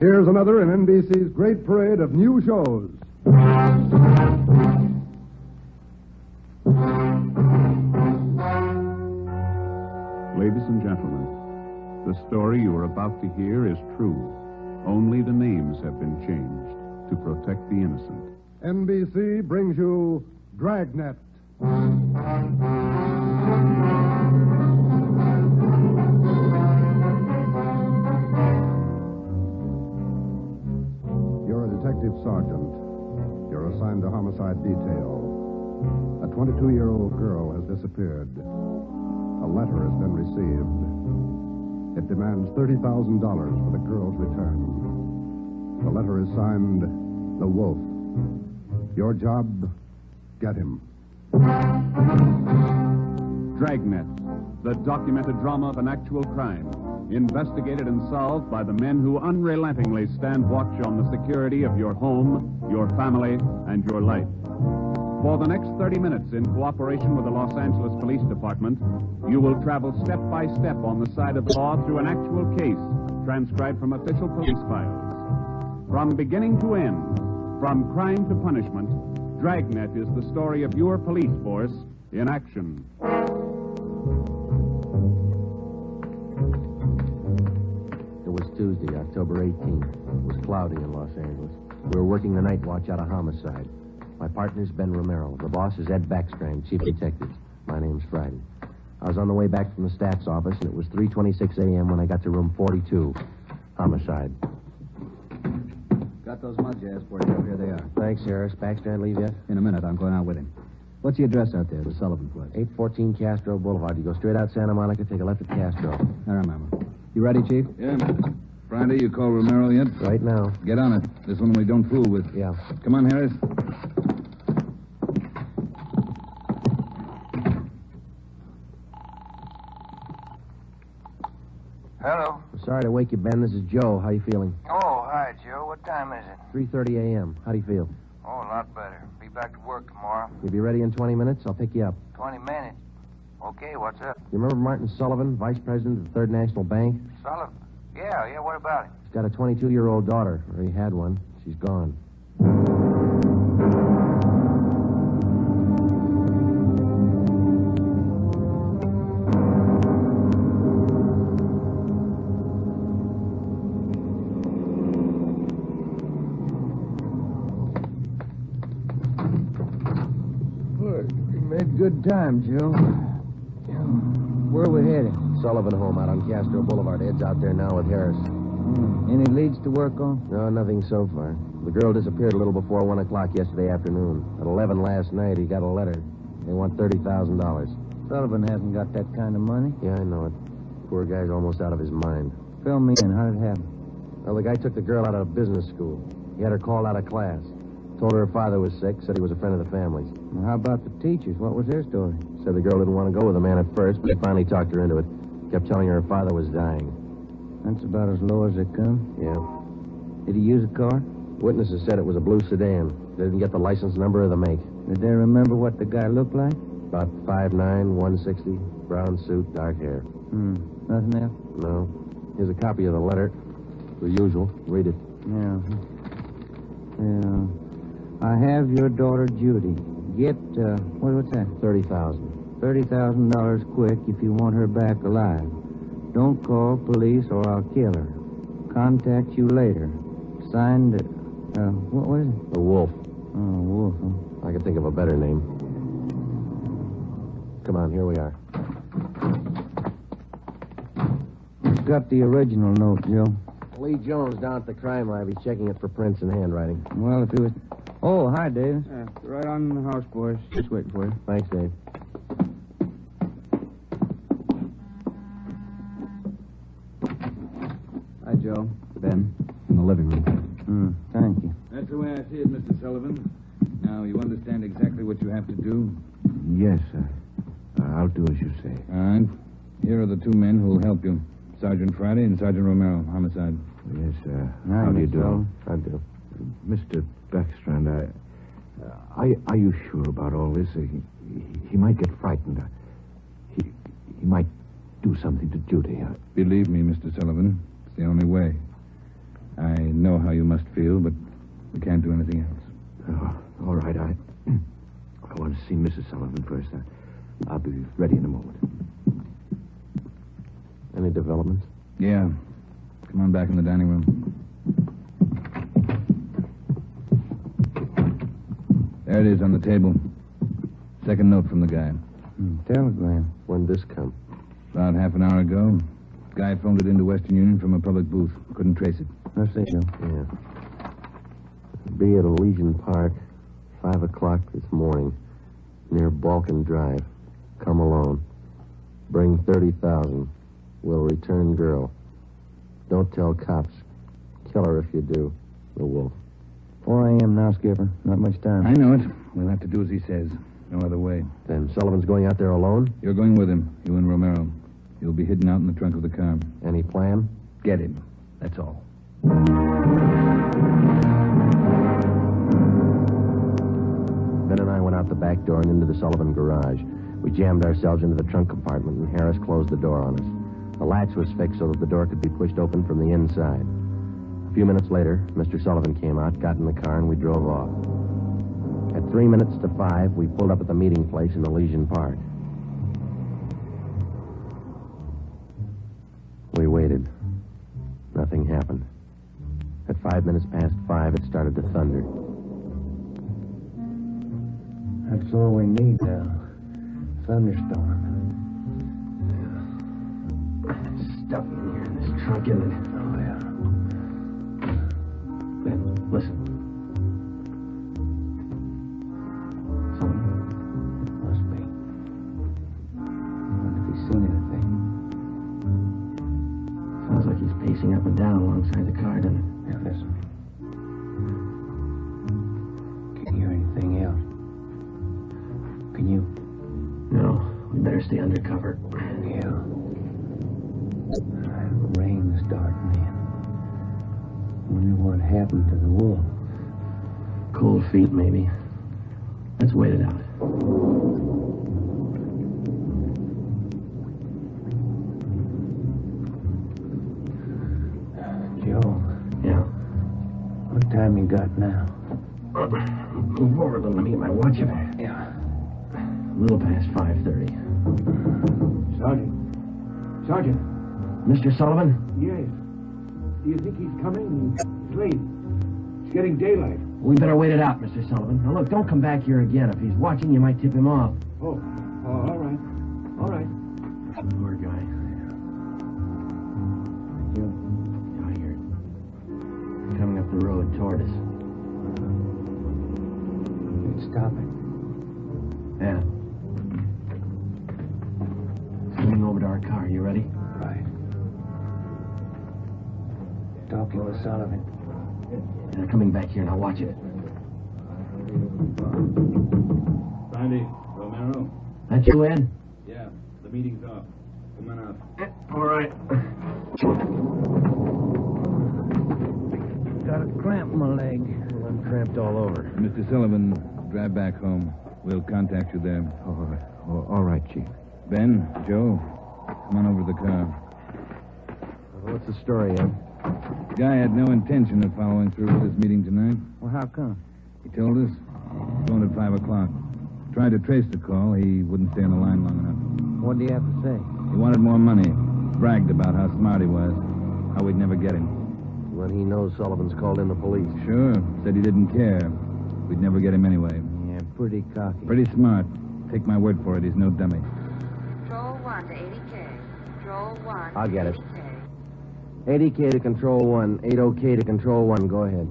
Here's another in NBC's great parade of new shows. Ladies and gentlemen, the story you are about to hear is true. Only the names have been changed to protect the innocent. NBC brings you Dragnet. You're a detective sergeant. You're assigned to homicide detail. A 22-year-old girl has disappeared. A letter has been received. It demands $30,000 for the girl's return. The letter is signed, The Wolf. Your job, get him. Dragnet, the documented drama of an actual crime, investigated and solved by the men who unrelentingly stand watch on the security of your home, your family, and your life. For the next 30 minutes, in cooperation with the Los Angeles Police Department, you will travel step by step on the side of the law through an actual case, transcribed from official police files. From beginning to end, from crime to punishment, Dragnet is the story of your police force in action. It was Tuesday, October 18th. It was cloudy in Los Angeles. We were working the night watch out of homicide. My partner's Ben Romero. The boss is Ed Backstrand, chief detective. My name's Friday. I was on the way back from the staff's office, and it was 3:26 a.m. when I got to room 42. Homicide. Got those mugs you asked for, Joe. Here they are. Thanks, Harris. Backstrand leave yet? In a minute, I'm going out with him. What's the address out there, the Sullivan place? 814 Castro Boulevard. You go straight out Santa Monica, take a left at Castro. I remember. You ready, Chief? Yeah. Friday, you call Romero yet? Right now. Get on it. This one we don't fool with. Yeah. Come on, Harris. Hello. Sorry to wake you, Ben. This is Joe. How you feeling? Oh, hi, Joe. What time is it? 3:30 a.m. How do you feel? Oh, a lot better. Be back to work tomorrow. You'll be ready in 20 minutes? I'll pick you up. 20 minutes. Okay, what's up? You remember Martin Sullivan, vice president of the Third National Bank? Sullivan? Yeah, what about him? He's got a 22-year-old daughter, or he had one. She's gone. Good time, Joe. Where are we headed? Sullivan home out on Castro Boulevard. Ed's out there now with Harris. Any leads to work on? No, nothing so far. The girl disappeared a little before 1 o'clock yesterday afternoon. At 11 last night, he got a letter. They want $30,000. Sullivan hasn't got that kind of money. Yeah, I know it. Poor guy's almost out of his mind. Fill me in. How did it happen? Well, the guy took the girl out of business school. He had her called out of class. Told her father was sick, said he was a friend of the family's. Well, how about the teachers? What was their story? Said the girl didn't want to go with the man at first, but he finally talked her into it. Kept telling her father was dying. That's about as low as they come. Yeah. Did he use a car? Witnesses said it was a blue sedan. They didn't get the license number or the make. Did they remember what the guy looked like? About 5'9", 160, brown suit, dark hair. Nothing else? No. Here's a copy of the letter. The usual. Read it. Yeah. I have your daughter, Judy. Get, what's that? $30,000. $30,000 quick if you want her back alive. Don't call police or I'll kill her. Contact you later. Signed, what was it? The Wolf. Oh, Wolf, huh? I can think of a better name. Come on, here we are. It's got the original note, Joe. Lee Jones down at the crime lab. He's checking it for prints and handwriting. Well, if he was... Oh, hi, Davis. Right on the house, boys. Just waiting for you. Thanks, Dave. Hi, Joe. Ben. In the living room. Thank you. That's the way I see it, Mr. Sullivan. Now, you understand exactly what you have to do? Yes, sir. I'll do as you say. All right. Here are the two men who will help you. Sergeant Friday and Sergeant Romero, homicide. Yes, sir. Hi, How do you Mr. do? Sullivan. I do. Mr. Backstrand, are you sure about all this? He might get frightened. He might do something to Judy. Believe me, Mr. Sullivan, it's the only way. I know how you must feel, but we can't do anything else. Oh, all right, I want to see Mrs. Sullivan first. I'll be ready in a moment. Any developments? Yeah. Come on back in the dining room. There it is on the table. Second note from the guy. Telegram. When'd this come? About half an hour ago. Guy phoned it into Western Union from a public booth. Couldn't trace it. Let's see, Joe. Yeah. Be at Elysian Park, 5 o'clock this morning, near Balkan Drive. Come alone. Bring 30,000. Will return girl. Don't tell cops. Kill her if you do. The Wolf. 4 a.m. now, Skipper. Not much time. I know it. We'll have to do as he says. No other way. Then Sullivan's going out there alone? You're going with him, you and Romero. You'll be hidden out in the trunk of the car. Any plan? Get him. That's all. Ben and I went out the back door and into the Sullivan garage. We jammed ourselves into the trunk compartment, and Harris closed the door on us. The latch was fixed so that the door could be pushed open from the inside. A few minutes later, Mr. Sullivan came out, got in the car, and we drove off. At 3 minutes to 5, we pulled up at the meeting place in Elysian Park. We waited. Nothing happened. At 5 minutes past 5, it started to thunder. That's all we need now. Thunderstorm. Stuff in here in this trunk, isn't it? Oh, yeah. Ben, listen. Must be. Wonder if he's seen anything. Sounds like he's pacing up and down alongside the car, doesn't it? Yeah, listen. Can you hear anything else? Can you? No, we better stay under cover. Yeah. Rain's starting in. Wonder what happened to the wolf. Cold feet, maybe. Let's wait it out. Joe, Yeah. what time you got now? Move over a little. Let me get my watch up. Yeah. A little past 5:30. Sergeant. Mr. Sullivan? Yes. Do you think he's coming? It's late. It's getting daylight. We better wait it out, Mr. Sullivan. Now, look, don't come back here again. If he's watching, you might tip him off. Oh, all right. All right. Poor guy. You? I hear it. Coming up the road toward us. You'd stop it. Yeah. Swing over to our car. You ready? Right. Talking with Sullivan. They're coming back here. Now watch it. Sandy, Romero? That you, Ed? Yeah, the meeting's off. Come on out. All right. Got a cramp in my leg. I'm cramped all over. Mr. Sullivan, drive back home. We'll contact you there. All right, Chief. Ben, Joe, come on over to the car. What's the story, Ed? The guy had no intention of following through with his meeting tonight. Well, how come? He told us. Phoned at 5 o'clock. Tried to trace the call. He wouldn't stay on the line long enough. What do you have to say? He wanted more money. Bragged about how smart he was. How we'd never get him. When he knows Sullivan's called in the police. Sure. Said he didn't care. We'd never get him anyway. Yeah, pretty cocky. Pretty smart. Take my word for it. He's no dummy. Control 1 to 80K. Control 1 I'll get it. 80K. 80K to Control 1. 80K to Control 1. Go ahead.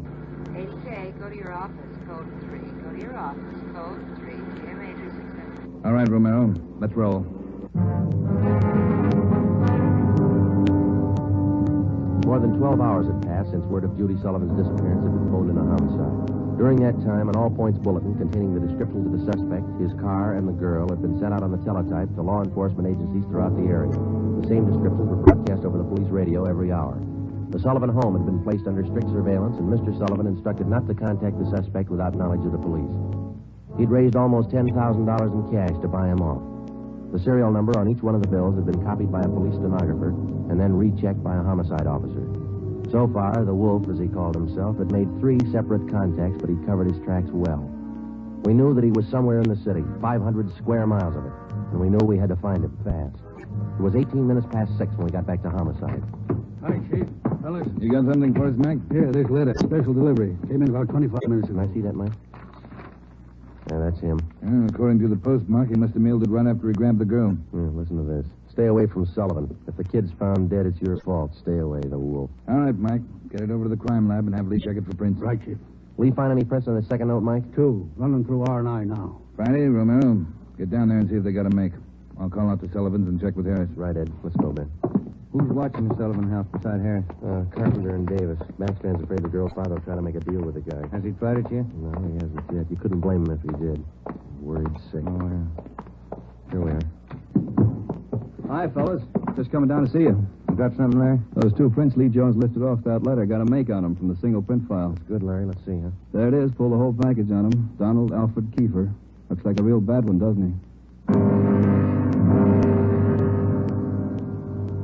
80K, go to your office. Code 3. Go to your office. Code 3. GM Matrix extension. All right, Romero. Let's roll. More than 12 hours had passed since word of Judy Sullivan's disappearance had been phoned in a homicide. During that time, an all-points bulletin containing the descriptions of the suspect, his car, and the girl had been sent out on the teletype to law enforcement agencies throughout the area. The same descriptions were broadcast over the police radio every hour. The Sullivan home had been placed under strict surveillance, and Mr. Sullivan instructed not to contact the suspect without knowledge of the police. He'd raised almost $10,000 in cash to buy him off. The serial number on each one of the bills had been copied by a police stenographer and then rechecked by a homicide officer. So far, the wolf, as he called himself, had made 3 separate contacts, but he covered his tracks well. We knew that he was somewhere in the city, 500 square miles of it, and we knew we had to find him fast. It was 18 minutes past 6 when we got back to homicide. Hi, Chief. Fellas. You got something for us, Mac? Here, this letter. Special delivery. Came in about 25 minutes Can ago. I see that, Mike? Yeah, that's him. According to the postmark, he must have mailed it right after he grabbed the girl. Listen to this. Stay away from Sullivan. If the kid's found dead, it's your fault. Stay away, the wolf. All right, Mike. Get it over to the crime lab and have Lee check it for prints. Right, Chief. Lee find any prints on the second note, Mike? 2. Running through R&I now. Friday, Romero, get down there and see if they got a make. I'll call out to Sullivan's and check with Harris. Right, Ed. Let's go, Ben. Who's watching the Sullivan house beside Harris? Carpenter and Davis. Backstrand's afraid the girl's father will try to make a deal with the guy. Has he tried it yet? No, he hasn't yet. You couldn't blame him if he did. Worried sick. Oh, yeah. Here we are. Hi, fellas. Just coming down to see you. You got something there? Those 2 prints Lee Jones lifted off that letter got a make on them from the single print file. Good, Larry. Let's see, huh? There it is. Pull the whole package on him. Donald Alfred Kiefer. Looks like a real bad one, doesn't he?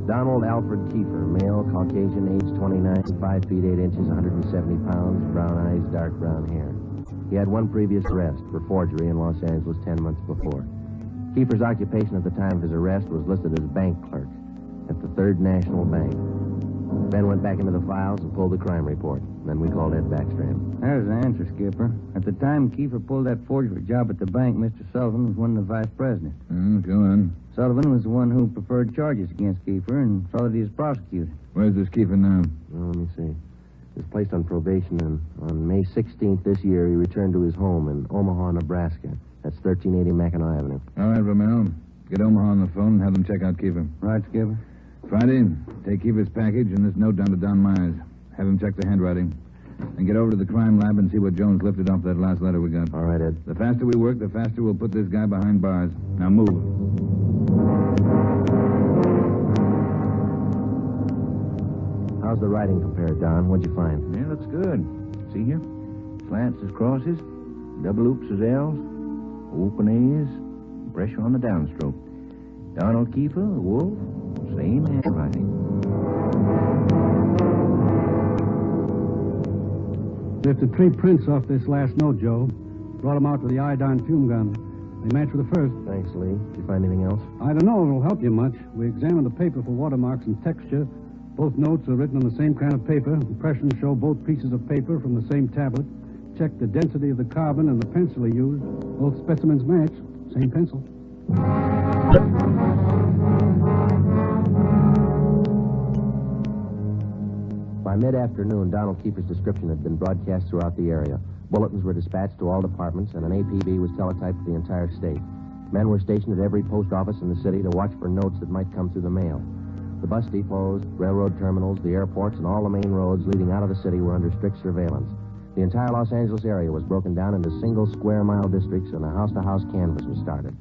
Donald Alfred Kiefer, male, Caucasian, age 29, 5 feet 8 inches, 170 pounds, brown eyes, dark brown hair. He had 1 previous arrest for forgery in Los Angeles 10 months before. Kiefer's occupation at the time of his arrest was listed as bank clerk at the Third National Bank. Ben went back into the files and pulled the crime report. Then we called Ed Backstrand. There's the answer, Skipper. At the time Kiefer pulled that forgery job at the bank, Mr. Sullivan was one of the vice presidents. Go on. Sullivan was the one who preferred charges against Kiefer and saw that he was prosecuted. Where's this Kiefer now? Well, let me see. He was placed on probation, and on May 16th this year, he returned to his home in Omaha, Nebraska. That's 1380 Mackinac Avenue. All right, Romero. Get Omaha on the phone and have them check out Kiefer. Right, Skipper? Friday, take Kiefer's package and this note down to Don Myers. Have him check the handwriting. And get over to the crime lab and see what Jones lifted off that last letter we got. All right, Ed. The faster we work, the faster we'll put this guy behind bars. Now move. How's the writing compared, Don? What'd you find? Yeah, looks good. See here? Slants as crosses, double oops as L's, open A's, pressure on the downstroke. Donald Kiefer, Wolf, same handwriting. Lifted 3 prints off this last note, Joe. Brought them out to the iodine fume gun. They match with the first. Thanks, Lee. Did you find anything else? I don't know if it'll help you much. We examined the paper for watermarks and texture. Both notes are written on the same kind of paper. Impressions show both pieces of paper from the same tablet. Checked the density of the carbon and the pencil he used. Both specimens match. Same pencil. By mid-afternoon, Donald Kiefer's description had been broadcast throughout the area. Bulletins were dispatched to all departments, and an APB was teletyped to the entire state. Men were stationed at every post office in the city to watch for notes that might come through the mail. The bus depots, railroad terminals, the airports, and all the main roads leading out of the city were under strict surveillance. The entire Los Angeles area was broken down into single square-mile districts, and a house-to-house canvass was started.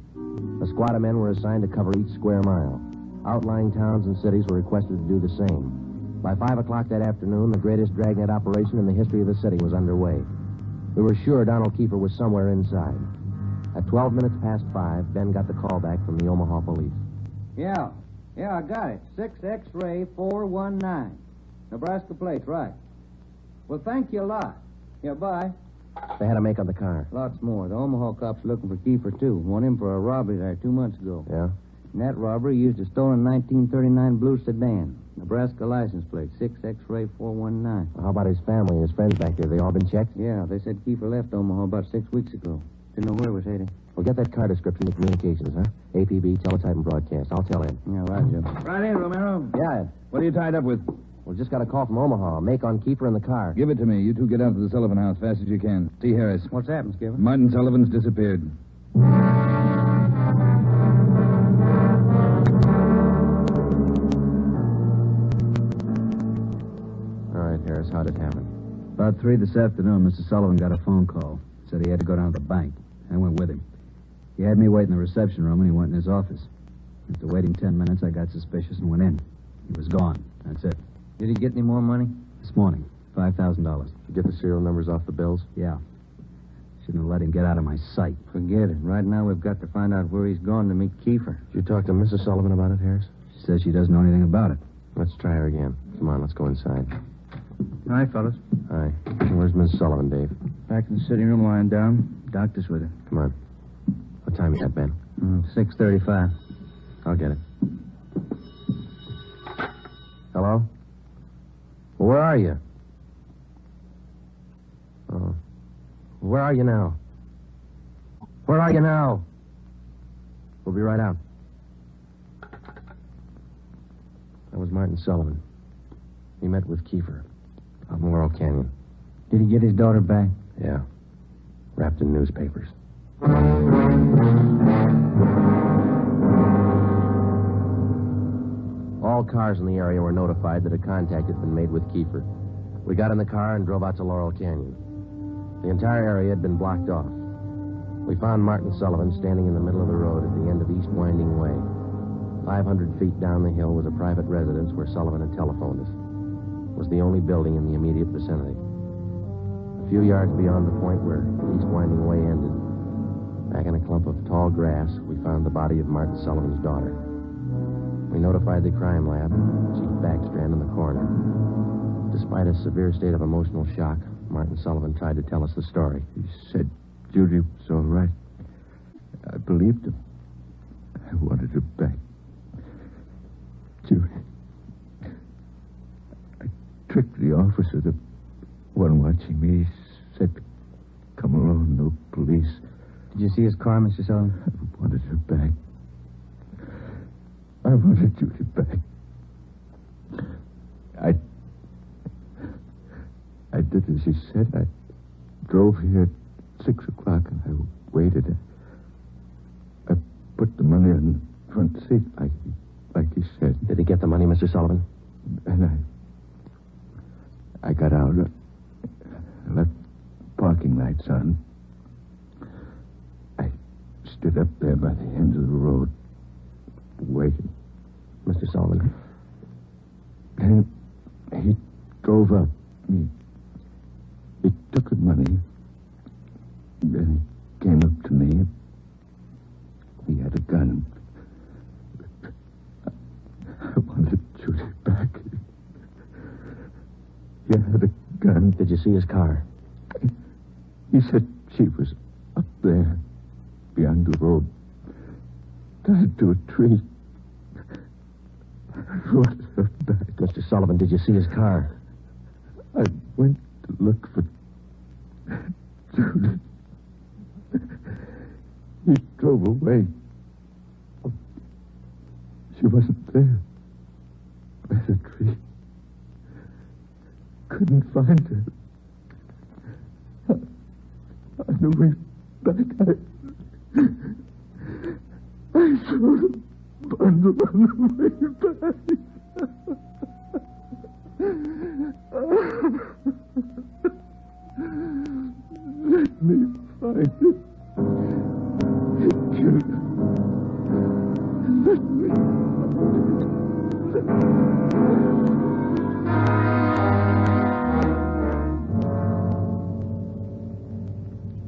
A squad of men were assigned to cover each square mile. Outlying towns and cities were requested to do the same. By 5 o'clock that afternoon, the greatest Dragnet operation in the history of the city was underway. We were sure Donald Kiefer was somewhere inside. At 12 minutes past 5, Ben got the call back from the Omaha police. Yeah, I got it. 6 X-ray 419. Nebraska plate, right. Well, thank you a lot. Yeah, bye. They had a make on the car. Lots more. The Omaha cops are looking for Kiefer, too. Want him for a robbery there 2 months ago. Yeah? In that robbery, he used a stolen 1939 blue sedan. Nebraska license plate, 6 X-ray 419. Well, how about his family and his friends back there? They all been checked? Yeah, they said Kiefer left Omaha about 6 weeks ago. Didn't know where he was heading. Well, get that car description to communications, huh? APB, teletype, and broadcast. I'll tell him. Yeah, right, Joe. Right in, Romero. Yeah, Ed. What are you tied up with? We just got a call from Omaha. A make on Kiefer in the car. Give it to me. You two get out to the Sullivan house fast as you can. See Harris. What's happened, Skipper? Martin Sullivan's disappeared. All right, Harris, how'd it happen? About 3 this afternoon, Mr. Sullivan got a phone call. Said he had to go down to the bank. I went with him. He had me wait in the reception room, and he went in his office. After waiting 10 minutes, I got suspicious and went in. He was gone. That's it. Did he get any more money? This morning, $5,000. Did you get the serial numbers off the bills? Yeah. Shouldn't have let him get out of my sight. Forget it. Right now, we've got to find out where he's gone to meet Kiefer. Did you talk to Mrs. Sullivan about it, Harris? She says she doesn't know anything about it. Let's try her again. Come on, let's go inside. Hi, fellas. Hi. Where's Miss Sullivan, Dave? Back in the sitting room lying down. Doctor's with her. Come on. What time you got, Ben? 6:35. I'll get it. Hello? Well, where are you? Oh. Where are you now? Where are you now? We'll be right out. That was Martin Sullivan. He met with Kiefer out in Laurel Canyon. Did he get his daughter back? Yeah. Wrapped in newspapers. All cars in the area were notified that a contact had been made with Kiefer. We got in the car and drove out to Laurel Canyon. The entire area had been blocked off. We found Martin Sullivan standing in the middle of the road at the end of East Winding Way. 500 feet down the hill was a private residence where Sullivan had telephoned us. It was the only building in the immediate vicinity. A few yards beyond the point where East Winding Way ended, back in a clump of tall grass, we found the body of Martin Sullivan's daughter. We notified the crime lab, Chief Backstrand in the coroner. Despite a severe state of emotional shock, Martin Sullivan tried to tell us the story. He said Judy was all right. I believed him. I wanted her back. Judy. I tricked the officer, the one watching me. He said, come along, no police. Did you see his car, Mr. Sullivan? I wanted her back. I wanted Judy back. I did as he said. I drove here at 6 o'clock and I waited. I put the money on the front seat like he said. Did he get the money, Mr. Sullivan? And I got out. I left parking lights on. I stood up there by the end of the road, waiting. Mr. Sullivan? Then he drove up. He took the money. Then he came up to me. He had a gun. I wanted Judy back. He had a gun. Did you see his car? He said she was up there, beyond the road, tied to a tree. I wanted her back. Mr. Sullivan, did you see his car? I went to look for Judy. He drove away. She wasn't there. By the tree. Couldn't find her. On the way back, I saw the bundle on the way back. Let me find it. Judy. Let me find it.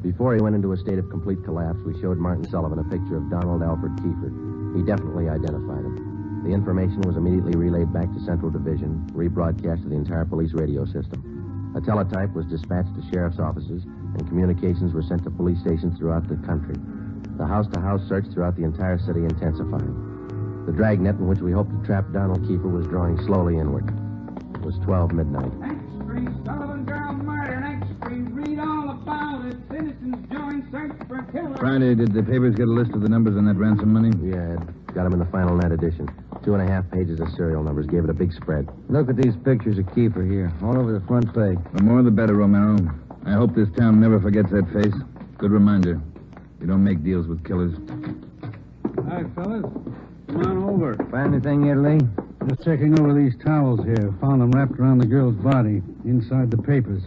Before he went into a state of complete collapse, we showed Martin Sullivan a picture of Donald Alfred Kiefer. He definitely identified him. The information was immediately relayed back to Central Division, rebroadcast to the entire police radio system. A teletype was dispatched to sheriff's offices, and communications were sent to police stations throughout the country. The house-to-house search throughout the entire city intensified. The dragnet in which we hoped to trap Donald Kiefer was drawing slowly inward. It was 12 midnight. Next Street, Sullivan girl murder. Next Street, read all about it. Citizens join search for killer. Friday, did the papers get a list of the numbers on that ransom money? Yeah, got them in the final night edition. 2.5 pages of serial numbers. Gave it a big spread. Look at these pictures of Kiefer here, all over the front page. The more the better, Romero. I hope this town never forgets that face. Good reminder. You don't make deals with killers. Hi, fellas. Come on over. Find anything yet, Lee? Just checking over these towels here. Found them wrapped around the girl's body, inside the papers.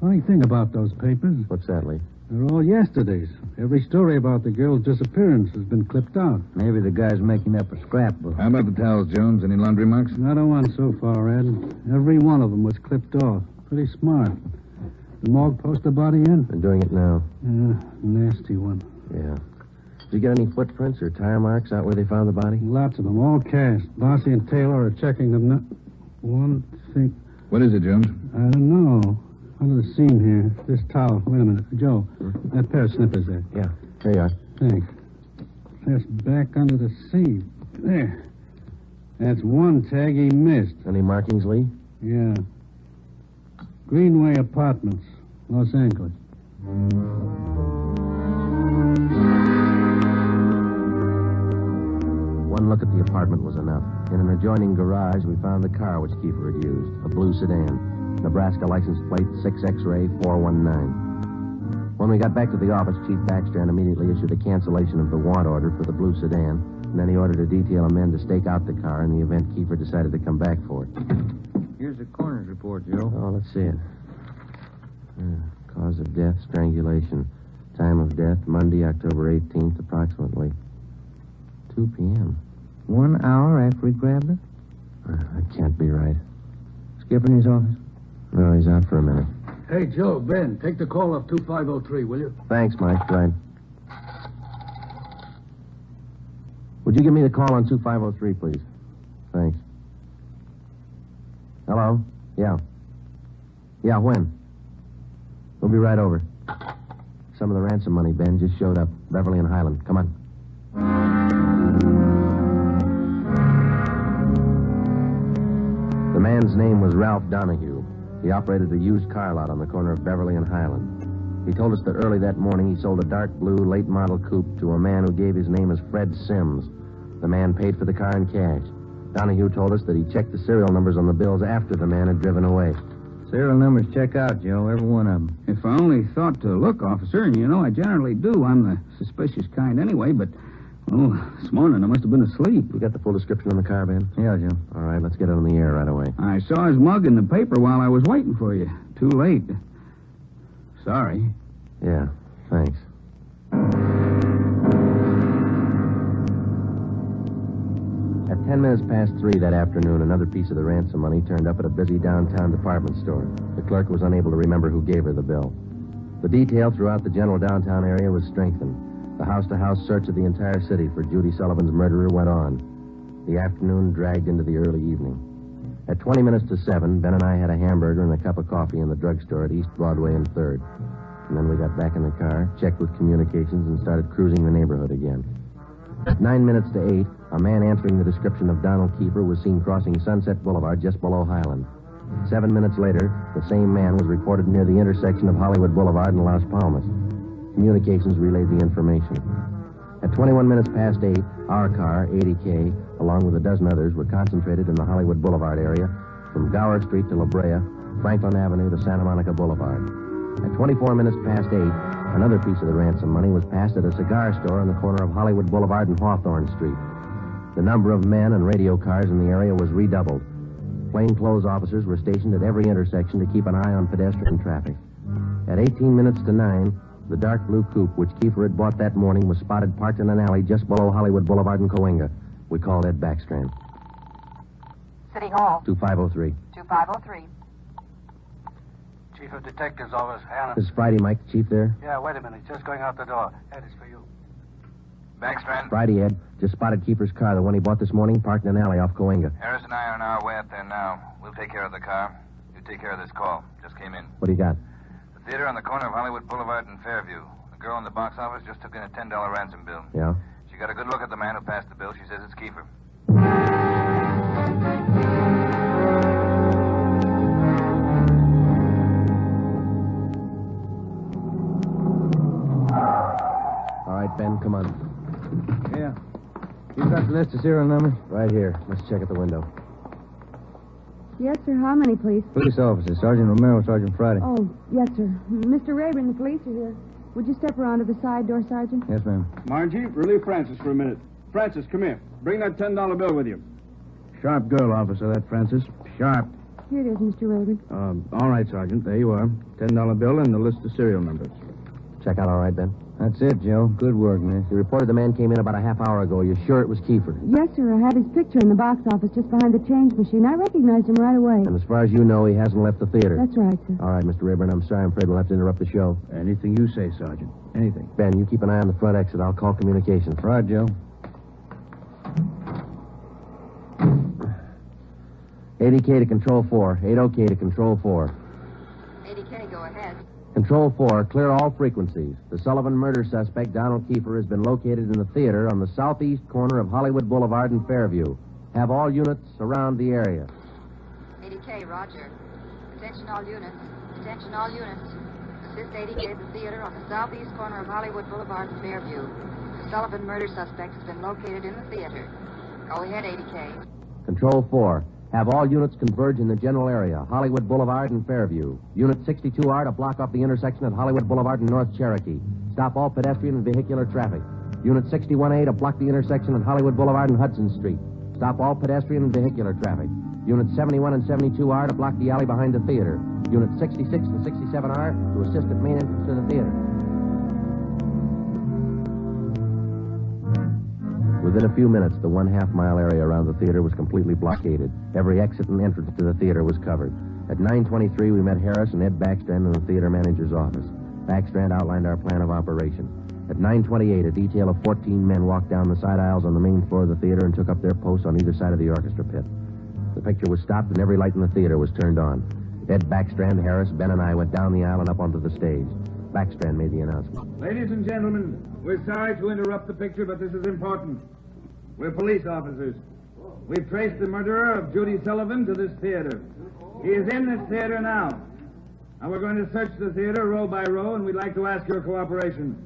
Funny thing about those papers, What's that, Lee? they're all yesterday's. Every story about the girl's disappearance has been clipped out. Maybe the guy's making up a scrapbook. How about the towels, Jones? Any laundry marks? Not a one so far, Ed. Every one of them was clipped off. Pretty smart. The morgue post the body in? Been doing it now. Nasty one. Yeah. Did you get any footprints or tire marks out where they found the body? Lots of them, all cast. Bossy and Taylor are checking them now. One thing. What is it, Jones? I don't know. Under the seam here. This towel. Wait a minute. Joe, that pair of snippers there. Yeah, here you are. Thanks. Just back under the seam. There. That's one tag he missed. Any markings, Lee? Yeah. Greenway Apartments, Los Angeles. One look at the apartment was enough. In an adjoining garage, we found the car which Kiefer had used, a blue sedan. Nebraska license plate 6X-ray 419. When we got back to the office, Chief Backstrand immediately issued a cancellation of the want order for the blue sedan, and then he ordered a detail of men to stake out the car in the event Kiefer decided to come back for it. Here's the coroner's report, Joe. Oh, let's see it. Cause of death, strangulation. Time of death, Monday, October 18th, approximately 2 p.m. 1 hour after he grabbed her? That can't be right. Skipper in his office? No, he's out for a minute. Hey, Joe, Ben, take the call off 2503, will you? Thanks, Mike. Right. Would you give me the call on 2503, please? Thanks. Hello? Yeah. Yeah, when? We'll be right over. Some of the ransom money, Ben, just showed up. Beverly and Highland. Come on. The man's name was Ralph Donahue. He operated a used car lot on the corner of Beverly and Highland. He told us that early that morning he sold a dark blue late model coupe to a man who gave his name as Fred Sims. The man paid for the car in cash. Donahue told us that he checked the serial numbers on the bills after the man had driven away. Serial numbers check out, Joe, every one of them. If I only thought to look, officer, and you know I generally do. I'm the suspicious kind anyway, but, this morning I must have been asleep. You got the full description on the car, Ben? Yeah, Joe. All right, let's get it on the air right away. I saw his mug in the paper while I was waiting for you. Too late. Sorry. Yeah, thanks. At 10 minutes past 3 that afternoon, another piece of the ransom money turned up at a busy downtown department store. The clerk was unable to remember who gave her the bill. The detail throughout the general downtown area was strengthened. The house-to-house search of the entire city for Judy Sullivan's murderer went on. The afternoon dragged into the early evening. At 20 minutes to 7, Ben and I had a hamburger and a cup of coffee in the drugstore at East Broadway and 3rd. And then we got back in the car, checked with communications, and started cruising the neighborhood again. At 9 minutes to 8, a man answering the description of Donald Kiefer was seen crossing Sunset Boulevard just below Highland. 7 minutes later, the same man was reported near the intersection of Hollywood Boulevard and Las Palmas. Communications relayed the information. At 21 minutes past 8, our car, 80K, along with a dozen others, were concentrated in the Hollywood Boulevard area from Gower Street to La Brea, Franklin Avenue to Santa Monica Boulevard. At 24 minutes past 8, another piece of the ransom money was passed at a cigar store on the corner of Hollywood Boulevard and Hawthorne Street. The number of men and radio cars in the area was redoubled. Plainclothes officers were stationed at every intersection to keep an eye on pedestrian traffic. At 18 minutes to 9, the dark blue coupe which Kiefer had bought that morning was spotted parked in an alley just below Hollywood Boulevard and Cahuenga. We called Ed Backstrand. City Hall. 2503. 2503. Chief of Detectives Office, Hannah. This is Friday, Mike. Chief there? Yeah, wait a minute. Just going out the door. Ed, it's for you. Backstrand. Friday, Ed. Just spotted Kiefer's car, the one he bought this morning, parked in an alley off Cahuenga. Harris and I are on our way up there now. We'll take care of the car. You take care of this call. Just came in. What do you got? The theater on the corner of Hollywood Boulevard and Fairview. The girl in the box office just took in a $10 ransom bill. Yeah? She got a good look at the man who passed the bill. She says it's Kiefer. All right, Ben, come on. Yeah. You got the list of serial numbers? Right here. Let's check at the window. Yes, sir. How many, please? Police officers. Sergeant Romero, Sergeant Friday. Oh, yes, sir. Mr. Rayburn, the police are here. Would you step around to the side door, Sergeant? Yes, ma'am. Margie, relieve Francis for a minute. Francis, come here. Bring that $10 bill with you. Sharp girl, officer, that Francis. Sharp. Here it is, Mr. Rayburn. All right, Sergeant. There you are. $10 bill and the list of serial numbers. Check out all right, Ben? That's it, Joe. Good work, miss. You reported the man came in about a half hour ago. You're sure it was Kiefer? Yes, sir. I had his picture in the box office just behind the change machine. I recognized him right away. And as far as you know, he hasn't left the theater. That's right, sir. All right, Mr. Rayburn, I'm sorry. I'm afraid we'll have to interrupt the show. Anything you say, Sergeant. Anything. Ben, you keep an eye on the front exit. I'll call communications. Right, Joe. 80K to Control 4. 80K to Control 4. 80K, go ahead. Control 4, clear all frequencies. The Sullivan murder suspect, Donald Kiefer, has been located in the theater on the southeast corner of Hollywood Boulevard and Fairview. Have all units around the area. 80K, roger. Attention all units. Attention all units. Assist 80K at the theater on the southeast corner of Hollywood Boulevard and Fairview. The Sullivan murder suspect has been located in the theater. Go ahead, 80K. Control 4, have all units converge in the general area, Hollywood Boulevard and Fairview. Unit 62R to block off the intersection at Hollywood Boulevard and North Cherokee. Stop all pedestrian and vehicular traffic. Unit 61A to block the intersection at Hollywood Boulevard and Hudson Street. Stop all pedestrian and vehicular traffic. Unit 71 and 72R to block the alley behind the theater. Unit 66 and 67R to assist at main entrance to the theater. Within a few minutes, the 1/2 mile area around the theater was completely blockaded. Every exit and entrance to the theater was covered. At 9:23, we met Harris and Ed Backstrand in the theater manager's office. Backstrand outlined our plan of operation. At 9:28, a detail of 14 men walked down the side aisles on the main floor of the theater and took up their posts on either side of the orchestra pit. The picture was stopped and every light in the theater was turned on. Ed Backstrand, Harris, Ben, and I went down the aisle and up onto the stage. Backstrand made the announcement. Ladies and gentlemen, we're sorry to interrupt the picture, but this is important. We're police officers. We've traced the murderer of Judy Sullivan to this theater. He is in this theater now. Now we're going to search the theater row by row, and we'd like to ask your cooperation.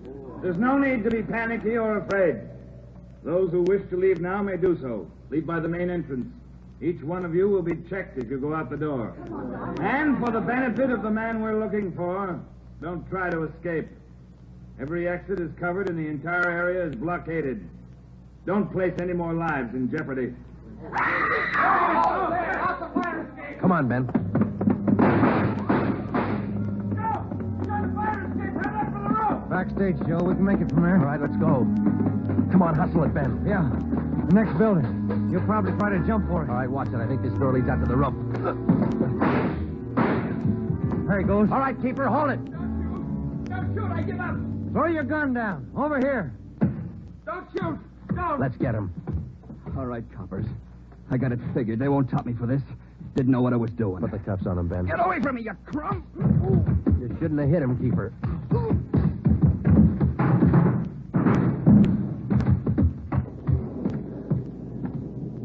There's no need to be panicky or afraid. Those who wish to leave now may do so. Leave by the main entrance. Each one of you will be checked as you go out the door. And for the benefit of the man we're looking for, don't try to escape. Every exit is covered and the entire area is blockaded. Don't place any more lives in jeopardy. Come on, Ben. Backstage, Joe. We can make it from there. All right, let's go. Come on, hustle it, Ben. Yeah. The next building. You'll probably try to jump for it. All right, watch it. I think this door leads out to the roof. There he goes. All right, keeper, hold it. Don't shoot, I give up. Throw your gun down. Over here. Don't shoot. Don't. Let's get him. All right, coppers. I got it figured. They won't top me for this. Didn't know what I was doing. Put the cuffs on him, Ben. Get away from me, you crumb! You shouldn't have hit him, keeper.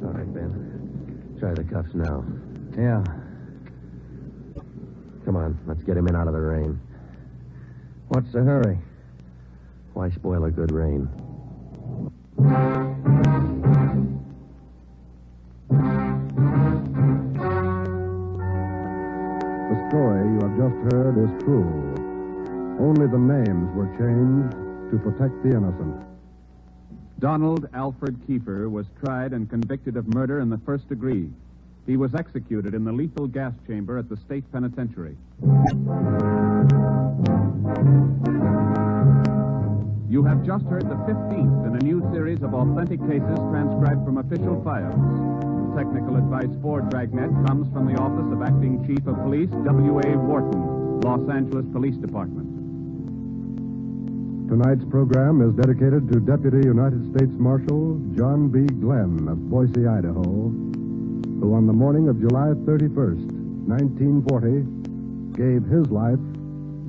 All right, Ben. Try the cuffs now. Yeah. Come on, let's get him in out of the rain. What's the hurry? Why spoil a good rain? The story you have just heard is true. Only the names were changed to protect the innocent. Donald Alfred Kiefer was tried and convicted of murder in the first degree. He was executed in the lethal gas chamber at the state penitentiary. You have just heard the 15th in a new series of authentic cases transcribed from official files. Technical advice for Dragnet comes from the Office of Acting Chief of Police, W.A. Wharton, Los Angeles Police Department. Tonight's program is dedicated to Deputy United States Marshal John B. Glenn of Boise, Idaho, who on the morning of July 31st, 1940, gave his life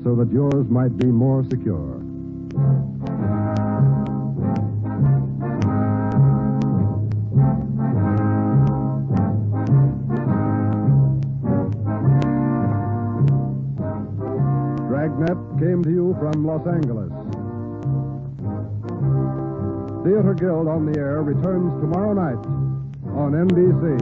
so that yours might be more secure. Dragnet came to you from Los Angeles. Theater Guild on the Air returns tomorrow night on NBC.